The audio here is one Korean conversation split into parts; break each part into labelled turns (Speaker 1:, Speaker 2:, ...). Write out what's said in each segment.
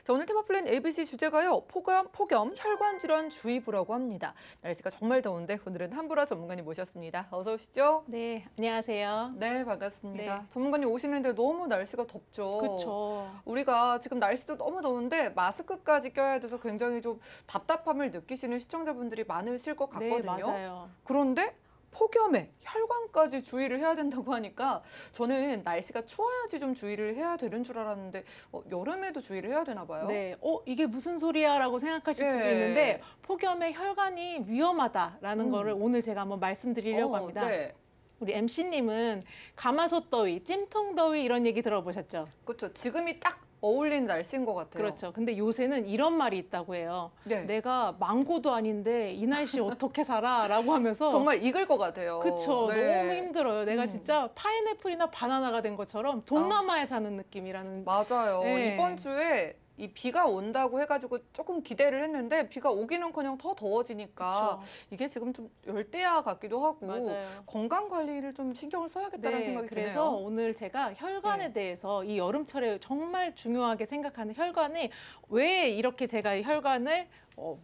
Speaker 1: 자, 오늘 테마 플랜 ABC 주제가요. 폭염 혈관 질환 주의보라고 합니다. 날씨가 정말 더운데 오늘은 한보라 전문가님 모셨습니다. 어서 오시죠.
Speaker 2: 네, 안녕하세요.
Speaker 1: 네, 반갑습니다.
Speaker 2: 네.
Speaker 1: 전문가님 오시는데 너무 날씨가 덥죠.
Speaker 2: 그렇죠.
Speaker 1: 우리가 지금 날씨도 너무 더운데 마스크까지 껴야 돼서 굉장히 좀 답답함을 느끼시는 시청자분들이 많으실 것
Speaker 2: 네,
Speaker 1: 같거든요.
Speaker 2: 맞아요.
Speaker 1: 그런데 폭염에 혈관까지 주의를 해야 된다고 하니까 저는 날씨가 추워야지 좀 주의를 해야 되는 줄 알았는데 여름에도 주의를 해야 되나 봐요.
Speaker 2: 네, 이게 무슨 소리야라고 생각하실 수도
Speaker 1: 예.
Speaker 2: 있는데 폭염에 혈관이 위험하다라는
Speaker 1: 음.
Speaker 2: 거를 오늘 제가 한번 말씀드리려고 합니다.
Speaker 1: 네.
Speaker 2: 우리 MC님은 가마솥 더위, 찜통 더위 이런 얘기 들어보셨죠?
Speaker 1: 그렇죠. 지금이 딱 어울리는 날씨인 것 같아요.
Speaker 2: 그렇죠. 근데 요새는 이런 말이 있다고 해요.
Speaker 1: 네.
Speaker 2: 내가 망고도 아닌데 이 날씨 어떻게 살아? 라고 하면서
Speaker 1: 정말 익을 것 같아요.
Speaker 2: 그쵸.
Speaker 1: 네.
Speaker 2: 너무 힘들어요. 내가 진짜 파인애플이나 바나나가 된 것처럼 동남아에 사는 느낌이라는.
Speaker 1: 맞아요.
Speaker 2: 네.
Speaker 1: 이번 주에 이 비가 온다고 해가지고 조금 기대를 했는데 비가 오기는커녕 더 더워지니까
Speaker 2: 그쵸.
Speaker 1: 이게 지금 좀 열대야 같기도 하고
Speaker 2: 맞아요.
Speaker 1: 건강 관리를 좀 신경을 써야겠다는 생각이
Speaker 2: 그래서
Speaker 1: 드네요.
Speaker 2: 오늘 제가 혈관에
Speaker 1: 네.
Speaker 2: 대해서 이 여름철에 정말 중요하게 생각하는 혈관이 왜 이렇게 제가 이 혈관을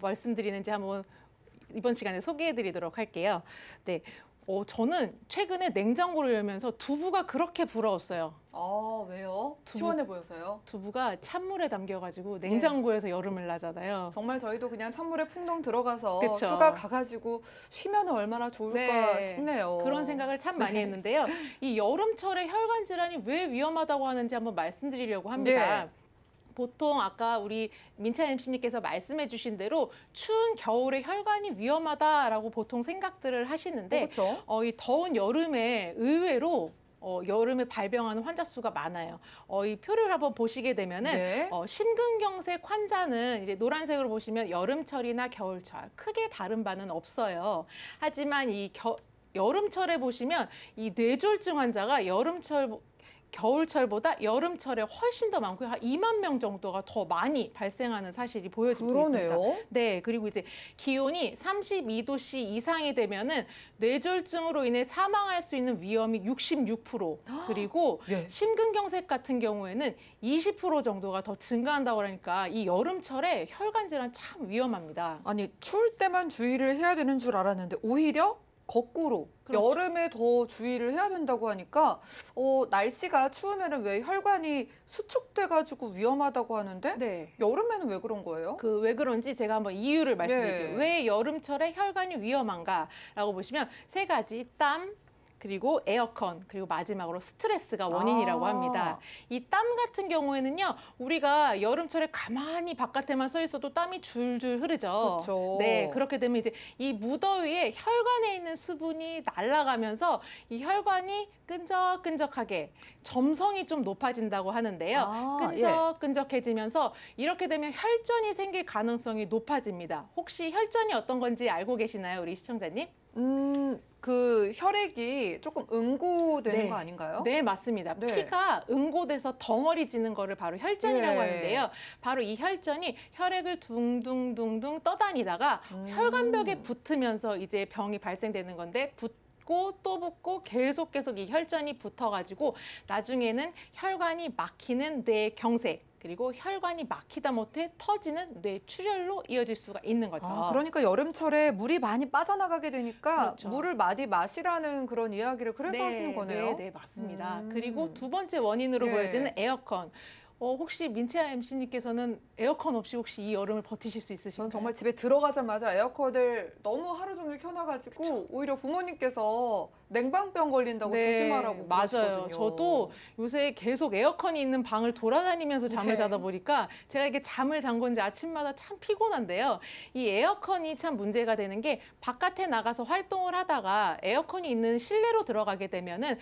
Speaker 2: 말씀드리는지 한번 이번 시간에 소개해 드리도록 할게요. 네. 저는 최근에 냉장고를 열면서 두부가 그렇게 부러웠어요.
Speaker 1: 아, 왜요?
Speaker 2: 두부.
Speaker 1: 시원해 보여서요?
Speaker 2: 두부가 찬물에 담겨가지고 냉장고에서 여름을 나잖아요.
Speaker 1: 정말 저희도 그냥 찬물에 풍덩 들어가서
Speaker 2: 그쵸.
Speaker 1: 휴가 가가지고 쉬면 얼마나 좋을까
Speaker 2: 네.
Speaker 1: 싶네요.
Speaker 2: 그런 생각을 참 많이 했는데요. 이 여름철에 혈관 질환이 왜 위험하다고 하는지 한번 말씀드리려고 합니다.
Speaker 1: 네.
Speaker 2: 보통 아까 우리 민차 MC님께서 말씀해 주신 대로 추운 겨울에 혈관이 위험하다라고 보통 생각들을 하시는데
Speaker 1: 그렇죠.
Speaker 2: 이 더운 여름에 의외로 여름에 발병하는 환자 수가 많아요. 이 표를 한번 보시게 되면은
Speaker 1: 네.
Speaker 2: 심근경색 환자는 이제 노란색으로 보시면 여름철이나 겨울철 크게 다른 바는 없어요. 하지만 여름철에 보시면 이 뇌졸중 환자가 겨울철보다 여름철에 훨씬 더 많고요. 한 2만 명 정도가 더 많이 발생하는 사실이 보여지고
Speaker 1: 그러네요.
Speaker 2: 있습니다. 네, 그리고 이제 기온이 32도씨 이상이 되면은 뇌졸중으로 인해 사망할 수 있는 위험이 66%, 그리고
Speaker 1: 예.
Speaker 2: 심근경색 같은 경우에는 20% 정도가 더 증가한다고 하니까 이 여름철에 혈관 질환 참 위험합니다.
Speaker 1: 아니, 추울 때만 주의를 해야 되는 줄 알았는데 오히려 거꾸로
Speaker 2: 그렇죠.
Speaker 1: 여름에 더 주의를 해야 된다고 하니까 날씨가 추우면은 왜 혈관이 수축돼가지고 위험하다고 하는데
Speaker 2: 네.
Speaker 1: 여름에는 왜 그런 거예요?
Speaker 2: 왜 그런지 제가 한번 이유를 말씀드릴게요.
Speaker 1: 네.
Speaker 2: 왜 여름철에 혈관이 위험한가라고 보시면 세 가지: 땀, 그리고 에어컨, 그리고 마지막으로 스트레스가 원인이라고 합니다. 이 땀 같은 경우에는요, 우리가 여름철에 가만히 바깥에만 서 있어도 땀이 줄줄 흐르죠.
Speaker 1: 그렇죠.
Speaker 2: 네, 그렇게 되면 이제 이 무더위에 혈관에 있는 수분이 날아가면서 이 혈관이 끈적끈적하게 점성이 좀 높아진다고 하는데요.
Speaker 1: 예.
Speaker 2: 끈적끈적해지면서 이렇게 되면 혈전이 생길 가능성이 높아집니다. 혹시 혈전이 어떤 건지 알고 계시나요, 우리 시청자님?
Speaker 1: 그 혈액이 조금 응고되는
Speaker 2: 네.
Speaker 1: 거 아닌가요?
Speaker 2: 네, 맞습니다.
Speaker 1: 네.
Speaker 2: 피가 응고돼서 덩어리지는 거를 바로 혈전이라고
Speaker 1: 예.
Speaker 2: 하는데요. 바로 이 혈전이 혈액을 둥둥둥둥 떠다니다가 혈관벽에 붙으면서 이제 병이 발생되는 건데, 붙고 또 붙고 계속 이 혈전이 붙어가지고 나중에는 혈관이 막히는 뇌경색, 그리고 혈관이 막히다 못해 터지는 뇌출혈로 이어질 수가 있는 거죠.
Speaker 1: 그러니까 여름철에 물이 많이 빠져나가게 되니까
Speaker 2: 그렇죠.
Speaker 1: 물을 많이 마시라는 그런 이야기를 그래서 하시는 거네요.
Speaker 2: 네, 맞습니다. 그리고 두 번째 원인으로
Speaker 1: 네.
Speaker 2: 보여지는 에어컨. 혹시 민채아 MC님께서는 에어컨 없이 혹시 이 여름을 버티실 수 있으실까요?
Speaker 1: 저는 정말 집에 들어가자마자 에어컨을 너무 하루 종일 켜놔가지고 오히려 부모님께서 냉방병 걸린다고 조심하라고
Speaker 2: 맞아요.
Speaker 1: 그러시거든요.
Speaker 2: 저도 요새 계속 에어컨이 있는 방을 돌아다니면서 잠을
Speaker 1: 네.
Speaker 2: 자다 보니까 제가 이게 잠을 잔 건지 아침마다 참 피곤한데요. 이 에어컨이 참 문제가 되는 게, 바깥에 나가서 활동을 하다가 에어컨이 있는 실내로 들어가게 되면은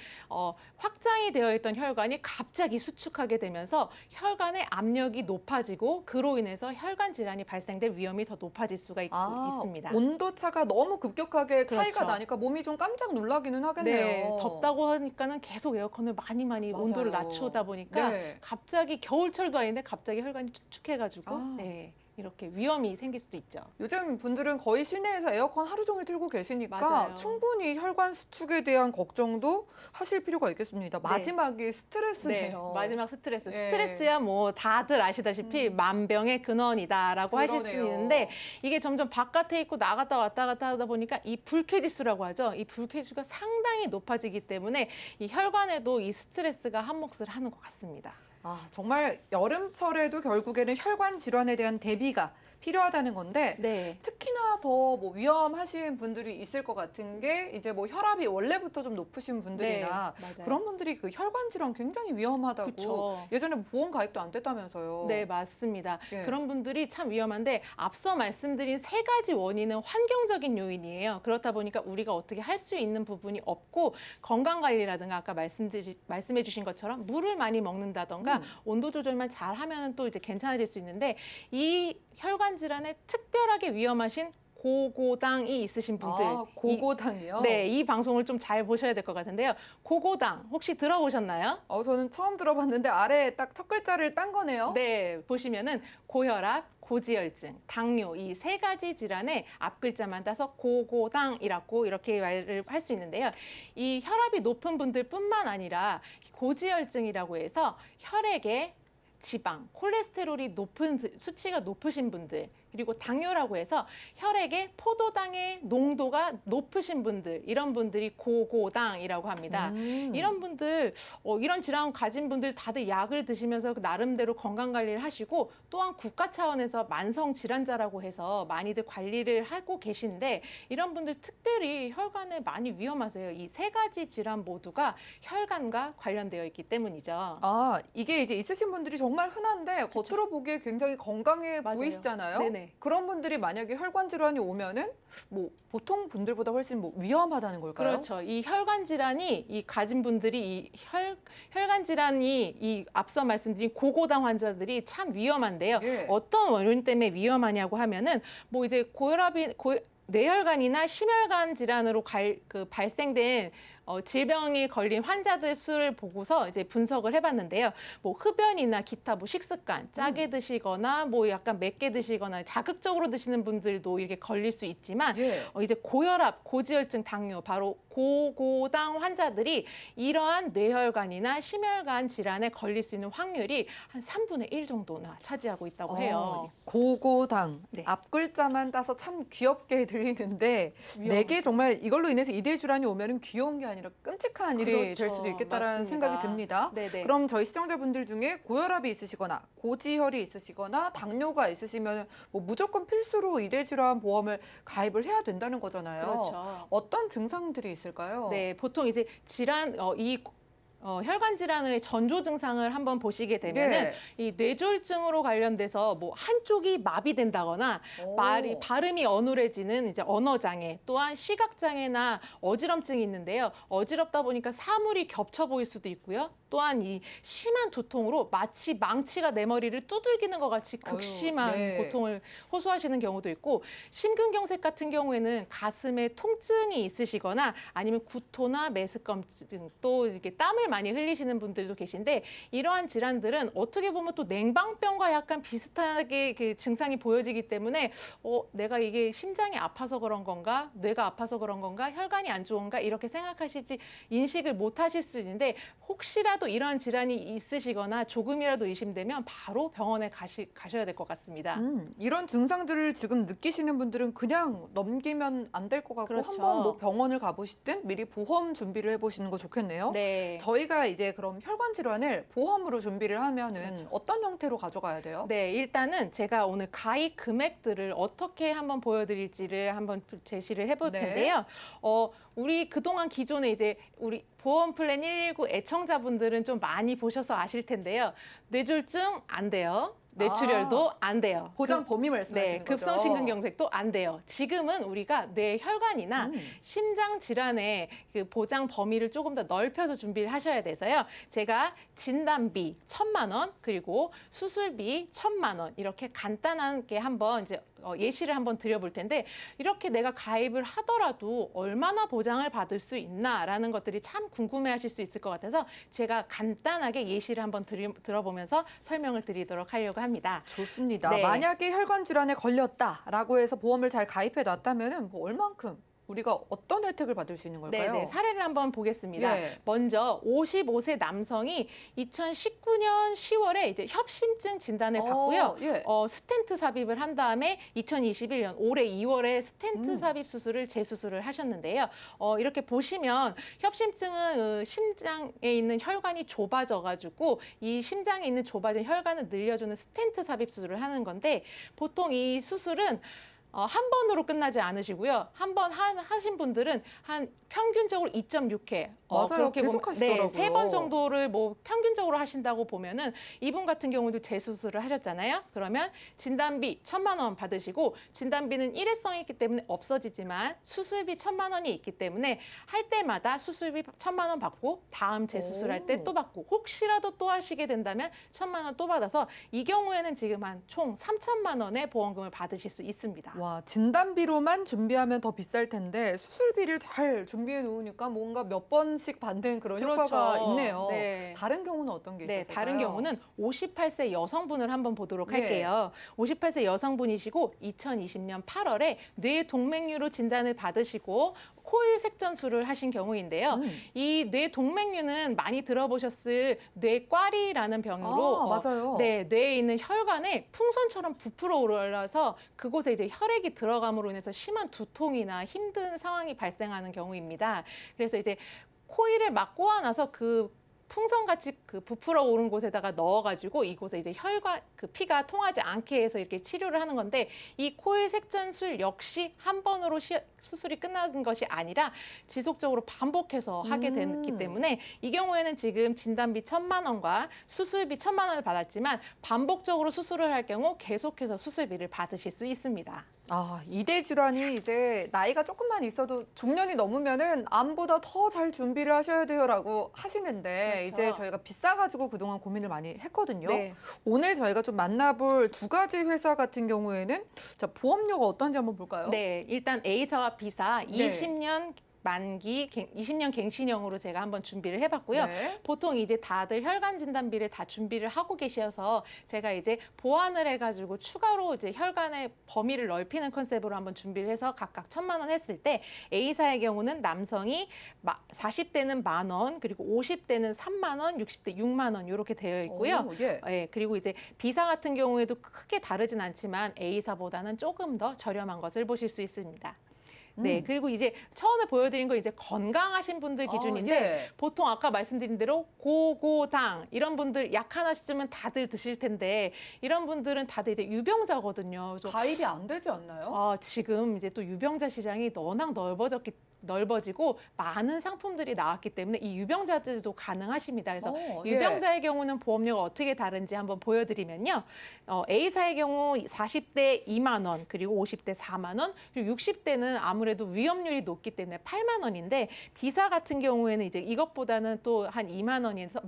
Speaker 2: 확장이 되어 있던 혈관이 갑자기 수축하게 되면서 혈관의 압력이 높아지고 그로 인해서 혈관 질환이 발생될 위험이 더 높아질 수가 있습니다.
Speaker 1: 온도 차가 너무 급격하게 차이가
Speaker 2: 그렇죠.
Speaker 1: 나니까 몸이 좀 깜짝 놀라기는 하겠네요.
Speaker 2: 네, 덥다고 하니까는 계속 에어컨을 많이
Speaker 1: 맞아요.
Speaker 2: 온도를 낮추다 보니까
Speaker 1: 네.
Speaker 2: 갑자기 겨울철도 아닌데 갑자기 혈관이 축축해가지고
Speaker 1: 아.
Speaker 2: 네, 이렇게 위험이 생길 수도 있죠.
Speaker 1: 요즘 분들은 거의 실내에서 에어컨 하루 종일 틀고 계시니까
Speaker 2: 맞아요.
Speaker 1: 충분히 혈관 수축에 대한 걱정도 하실 필요가 있겠습니다. 마지막이 스트레스네요.
Speaker 2: 마지막 스트레스.
Speaker 1: 네.
Speaker 2: 스트레스야 뭐 다들 아시다시피 만병의 근원이다라고 하실 수
Speaker 1: 그러네요.
Speaker 2: 있는데 이게 점점 바깥에 있고 나갔다 왔다 갔다 하다 보니까 이 불쾌지수라고 하죠. 이 불쾌지수가 상당히 높아지기 때문에 이 혈관에도 이 스트레스가 한몫을 하는 것 같습니다.
Speaker 1: 아, 정말 여름철에도 결국에는 혈관 질환에 대한 대비가 필요하다는 건데
Speaker 2: 네.
Speaker 1: 특히나 더 뭐 위험하신 분들이 있을 것 같은 게 이제 뭐 혈압이 원래부터 좀 높으신 분들이나
Speaker 2: 맞아요.
Speaker 1: 그런 분들이 그 혈관 질환 굉장히 위험하다고
Speaker 2: 그쵸.
Speaker 1: 예전에 보험 가입도 안 됐다면서요.
Speaker 2: 네, 맞습니다.
Speaker 1: 예.
Speaker 2: 그런 분들이 참 위험한데 앞서 말씀드린 세 가지 원인은 환경적인 요인이에요. 그렇다 보니까 우리가 어떻게 할 수 있는 부분이 없고 건강관리라든가 아까 말씀해 주신 것처럼 물을 많이 먹는다던가 온도 조절만 잘 하면 또 이제 괜찮아질 수 있는데 이 혈관 질환에 특별하게 위험하신 고고당이 있으신 분들.
Speaker 1: 아, 고고당이요?
Speaker 2: 네, 이 방송을 좀 잘 보셔야 될 것 같은데요. 고고당 혹시 들어보셨나요?
Speaker 1: 저는 처음 들어봤는데 아래에 딱 첫 글자를 딴 거네요.
Speaker 2: 네, 보시면은 고혈압, 고지혈증, 당뇨 이 세 가지 질환의 앞글자만 따서 고고당이라고 이렇게 말을 할 수 있는데요. 이 혈압이 높은 분들뿐만 아니라 고지혈증이라고 해서 혈액에 지방, 콜레스테롤이 높은 수치가 높으신 분들 그리고 당뇨라고 해서 혈액에 포도당의 농도가 높으신 분들 이런 분들이 고고당이라고 합니다. 이런 분들 이런 질환 가진 분들 다들 약을 드시면서 나름대로 건강 관리를 하시고 또한 국가 차원에서 만성 질환자라고 해서 많이들 관리를 하고 계신데 이런 분들 특별히 혈관에 많이 위험하세요. 이 세 가지 질환 모두가 혈관과 관련되어 있기 때문이죠.
Speaker 1: 아, 이게 이제 있으신 분들이 정말 흔한데 겉으로 보기에 굉장히 건강해
Speaker 2: 맞아요.
Speaker 1: 보이시잖아요.
Speaker 2: 네네.
Speaker 1: 그런 분들이 만약에 혈관 질환이 오면은 뭐 보통 분들보다 훨씬 뭐 위험하다는 걸까요?
Speaker 2: 그렇죠. 이 혈관 질환이 이 가진 분들이 이 혈관 질환이 이 앞서 말씀드린 고고당 환자들이 참 위험한데요.
Speaker 1: 예.
Speaker 2: 어떤 원인 때문에 위험하냐고 하면은 뭐 이제 뇌혈관이나 심혈관 질환으로 발생된 질병에 걸린 환자들 수를 보고서 이제 분석을 해봤는데요. 뭐 흡연이나 기타 뭐 식습관, 짜게 드시거나 뭐 약간 맵게 드시거나 자극적으로 드시는 분들도 이렇게 걸릴 수 있지만
Speaker 1: 예.
Speaker 2: 이제 고혈압, 고지혈증, 당뇨, 바로 고고당 환자들이 이러한 뇌혈관이나 심혈관 질환에 걸릴 수 있는 확률이 한 3분의 1 정도나 차지하고 있다고 해요.
Speaker 1: 고고당.
Speaker 2: 네.
Speaker 1: 앞글자만 따서 참 귀엽게 들리는데 내게 정말 이걸로 인해서 이대 질환이 오면은 귀여운 게 아니라 끔찍한 일이
Speaker 2: 그렇죠.
Speaker 1: 될 수도 있겠다라는
Speaker 2: 맞습니다.
Speaker 1: 생각이 듭니다.
Speaker 2: 네네.
Speaker 1: 그럼 저희 시청자분들 중에 고혈압이 있으시거나 고지혈이 있으시거나 당뇨가 있으시면 뭐 무조건 필수로 이대 질환 보험을 가입을 해야 된다는 거잖아요.
Speaker 2: 그렇죠.
Speaker 1: 어떤 증상들이 있을까요?
Speaker 2: 네, 보통 이제 혈관 질환의 전조 증상을 한번 보시게 되면은
Speaker 1: 네.
Speaker 2: 이 뇌졸중으로 관련돼서 뭐 한쪽이 마비된다거나
Speaker 1: 오.
Speaker 2: 발음이 어눌해지는 이제 언어 장애, 또한 시각 장애나 어지럼증이 있는데요. 어지럽다 보니까 사물이 겹쳐 보일 수도 있고요. 또한 이 심한 두통으로 마치 망치가 내 머리를 두들기는 것 같이 극심한
Speaker 1: 어휴, 네.
Speaker 2: 고통을 호소하시는 경우도 있고 심근경색 같은 경우에는 가슴에 통증이 있으시거나 아니면 구토나 메스꺼움증 또 이렇게 땀을 많이 흘리시는 분들도 계신데 이러한 질환들은 어떻게 보면 또 냉방병과 약간 비슷하게 그 증상이 보여지기 때문에 내가 이게 심장이 아파서 그런 건가 뇌가 아파서 그런 건가 혈관이 안 좋은가 이렇게 생각하시지 인식을 못 하실 수 있는데 혹시라도 이러한 질환이 있으시거나 조금이라도 의심되면 바로 병원에 가셔야 될 것 같습니다.
Speaker 1: 이런 증상들을 지금 느끼시는 분들은 그냥 넘기면 안 될 것 같고
Speaker 2: 그렇죠.
Speaker 1: 한번 뭐 병원을 가보시든 미리 보험 준비를 해보시는 거 좋겠네요.
Speaker 2: 네.
Speaker 1: 저희가 이제 그럼 혈관 질환을 보험으로 준비를 하면은
Speaker 2: 그렇죠.
Speaker 1: 어떤 형태로 가져가야 돼요?
Speaker 2: 네, 일단은 제가 오늘 가입 금액들을 어떻게 한번 보여드릴지를 한번 제시를 해볼
Speaker 1: 네.
Speaker 2: 텐데요. 우리 그동안 기존에 이제 우리 보험 플랜 119 애청자분들은 좀 많이 보셔서 아실 텐데요. 뇌졸중 안 돼요. 뇌출혈도 안 돼요.
Speaker 1: 보장 범위 말씀하시는
Speaker 2: 네,
Speaker 1: 거죠?
Speaker 2: 급성심근경색도 안 돼요. 지금은 우리가 뇌혈관이나 심장 질환의 그 보장 범위를 조금 더 넓혀서 준비를 하셔야 돼서요. 제가 진단비 1,000만 원 그리고 수술비 1,000만 원 이렇게 간단하게 한번 이제 예시를 한번 드려볼 텐데 이렇게 내가 가입을 하더라도 얼마나 보장을 받을 수 있나라는 것들이 참 궁금해하실 수 있을 것 같아서 제가 간단하게 예시를 한번 들어보면서 설명을 드리도록 하려고 합니다.
Speaker 1: 좋습니다.
Speaker 2: 네.
Speaker 1: 만약에 혈관 질환에 걸렸다라고 해서 보험을 잘 가입해 놨다면은 뭐 얼만큼 우리가 어떤 혜택을 받을 수 있는 걸까요?
Speaker 2: 네, 사례를 한번 보겠습니다.
Speaker 1: 예.
Speaker 2: 먼저 55세 남성이 2019년 10월에 이제 협심증 진단을 받고요.
Speaker 1: 예.
Speaker 2: 스텐트 삽입을 한 다음에 2021년 올해 2월에 스텐트 삽입 수술을 재수술을 하셨는데요. 이렇게 보시면 협심증은 심장에 있는 혈관이 좁아져가지고 이 심장에 있는 좁아진 혈관을 늘려주는 스텐트 삽입 수술을 하는 건데 보통 이 수술은 한 번으로 끝나지 않으시고요. 한 번 하신 분들은 한 평균적으로 2.6회.
Speaker 1: 맞아요.
Speaker 2: 그렇게
Speaker 1: 계속
Speaker 2: 보면,
Speaker 1: 하시더라고요.
Speaker 2: 네, 3번 정도를 뭐 평균적으로 하신다고 보면은 이분 같은 경우도 재수술을 하셨잖아요. 그러면 진단비 1,000만 원 받으시고 진단비는 일회성이 있기 때문에 없어지지만 수술비 1,000만 원이 있기 때문에 할 때마다 수술비 1,000만 원 받고 다음 재수술할 때 또 받고 혹시라도 또 하시게 된다면 1,000만 원 또 받아서 이 경우에는 지금 한 총 3,000만 원의 보험금을 받으실 수 있습니다.
Speaker 1: 와, 진단비로만 준비하면 더 비쌀 텐데 수술비를 잘 준비해 놓으니까 뭔가 몇 번씩 받는 그런 효과가 있네요.
Speaker 2: 네.
Speaker 1: 다른 경우는 어떤 게
Speaker 2: 네,
Speaker 1: 있을까요?
Speaker 2: 다른 경우는 58세 여성분을 한번 보도록
Speaker 1: 예.
Speaker 2: 할게요. 58세 여성분이시고 2020년 8월에 뇌동맥류로 진단을 받으시고 코일 색전술을 하신 경우인데요. 이 뇌동맥류는 많이 들어보셨을 뇌꽈리라는 병으로
Speaker 1: 맞아요.
Speaker 2: 네, 뇌에 있는 혈관에 풍선처럼 부풀어 올라서 그곳에 이제 혈액이 들어감으로 인해서 심한 두통이나 힘든 상황이 발생하는 경우입니다. 그래서 이제 코일을 막 꼬아놔서 그 풍선같이 그 부풀어 오른 곳에다가 넣어가지고 이곳에 이제 혈관 그 피가 통하지 않게 해서 이렇게 치료를 하는 건데 이 코일 색전술 역시 한 번으로 수술이 끝나는 것이 아니라 지속적으로 반복해서 하게 됐기 때문에 이 경우에는 지금 진단비 1,000만 원과 수술비 1,000만 원을 받았지만 반복적으로 수술을 할 경우 계속해서 수술비를 받으실 수 있습니다.
Speaker 1: 이대 질환이 이제 나이가 조금만 있어도 중년이 넘으면은 암보다 더 잘 준비를 하셔야 돼요라고 하시는데
Speaker 2: 그렇죠.
Speaker 1: 이제 저희가 비싸가지고 그동안 고민을 많이 했거든요.
Speaker 2: 네.
Speaker 1: 오늘 저희가 좀 만나볼 두 가지 회사 같은 경우에는 자, 보험료가 어떤지 한번 볼까요?
Speaker 2: 네, 일단 A사와 B사
Speaker 1: 네.
Speaker 2: 20년 만기 20년 갱신형으로 제가 한번 준비를 해봤고요.
Speaker 1: 네.
Speaker 2: 보통 이제 다들 혈관 진단비를 다 준비를 하고 계셔서 제가 이제 보완을 해가지고 추가로 이제 혈관의 범위를 넓히는 컨셉으로 한번 준비를 해서 각각 1,000만 원 했을 때 A사의 경우는 남성이 40대는 10,000원, 그리고 50대는 3만 원, 60대 6만 원 이렇게 되어 있고요.
Speaker 1: 예.
Speaker 2: 예, 그리고 이제 B사 같은 경우에도 크게 다르진 않지만 A사보다는 조금 더 저렴한 것을 보실 수 있습니다. 네, 그리고 이제 처음에 보여드린 건 이제 건강하신 분들 기준인데
Speaker 1: 예.
Speaker 2: 보통 아까 말씀드린 대로 고고당 이런 분들 약 하나씩쯤은 다들 드실 텐데 이런 분들은 다들 이제 유병자거든요. 그래서
Speaker 1: 가입이 안 되지 않나요?
Speaker 2: 지금 이제 또 유병자 시장이 워낙 넓어지고 많은 상품들이 나왔기 때문에 이 유병자들도 가능하십니다. 그래서 유병자의 경우는 보험료가 어떻게 다른지 한번 보여드리면요. A사의 경우 40대 2만 원, 그리고 50대 4만 원, 그리고 60대는 아무래도 위험률이 높기 때문에 8만 원인데 B사 같은 경우에는 이제 이것보다는 또 한 2만 원에서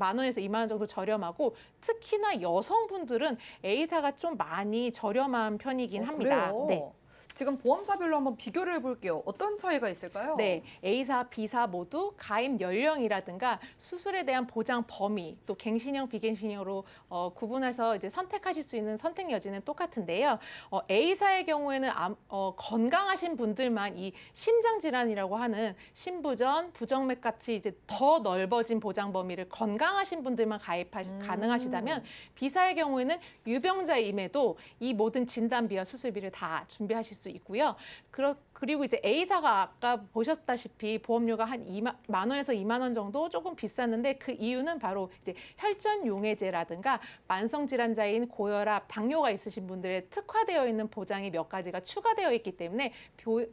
Speaker 2: 2만 원 정도 저렴하고 특히나 여성분들은 A사가 좀 많이 저렴한 편이긴 합니다.
Speaker 1: 그래요?
Speaker 2: 네.
Speaker 1: 지금 보험사별로 한번 비교를 해볼게요. 어떤 차이가 있을까요?
Speaker 2: 네, A사, B사 모두 가입 연령이라든가 수술에 대한 보장 범위, 또 갱신형, 비갱신형으로 구분해서 이제 선택하실 수 있는 선택 여지는 똑같은데요. A사의 경우에는 건강하신 분들만 이 심장 질환이라고 하는 심부전, 부정맥 같이 이제 더 넓어진 보장 범위를 건강하신 분들만 가능하시다면 B사의 경우에는 유병자임에도 이 모든 진단비와 수술비를 다 준비하실 수 있고요. 그리고 이제 A사가 아까 보셨다시피 보험료가 한 2만 원에서 2만 원 정도 조금 비쌌는데 그 이유는 바로 이제 혈전 용해제라든가 만성 질환자인 고혈압, 당뇨가 있으신 분들의 특화되어 있는 보장이 몇 가지가 추가되어 있기 때문에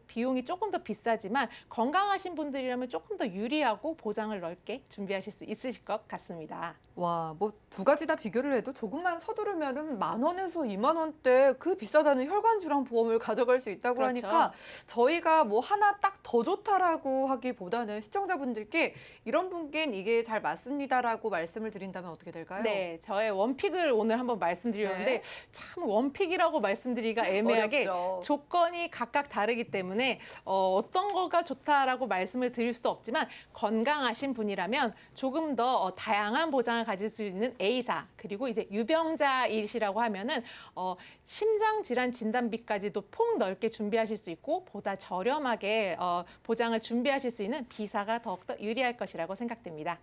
Speaker 2: 비용이 조금 더 비싸지만 건강하신 분들이라면 조금 더 유리하고 보장을 넓게 준비하실 수 있으실 것 같습니다.
Speaker 1: 와, 뭐 두 가지 다 비교를 해도 조금만 서두르면은 10,000원에서 2만 원대 그 비싸다는 혈관 질환 보험을 가져갈 수 있다고
Speaker 2: 그렇죠.
Speaker 1: 하니까 저희가 뭐 하나 딱 더 좋다라고 하기보다는 시청자분들께 이런 분께는 이게 잘 맞습니다라고 말씀을 드린다면 어떻게 될까요?
Speaker 2: 네, 저의 원픽을 오늘 한번 말씀드렸는데
Speaker 1: 네.
Speaker 2: 참 원픽이라고 말씀드리기가 애매하게
Speaker 1: 어렵죠.
Speaker 2: 조건이 각각 다르기 때문에 어떤 거가 좋다라고 말씀을 드릴 수도 없지만 건강하신 분이라면 조금 더 다양한 보장을 가질 수 있는 A사, 그리고 이제 유병자이시라고 하면은 심장 질환 진단비까지도 폭 넓게 준비하실 수 있고 보다 저렴하게 보장을 준비하실 수 있는 비사가 더욱더 유리할 것이라고 생각됩니다.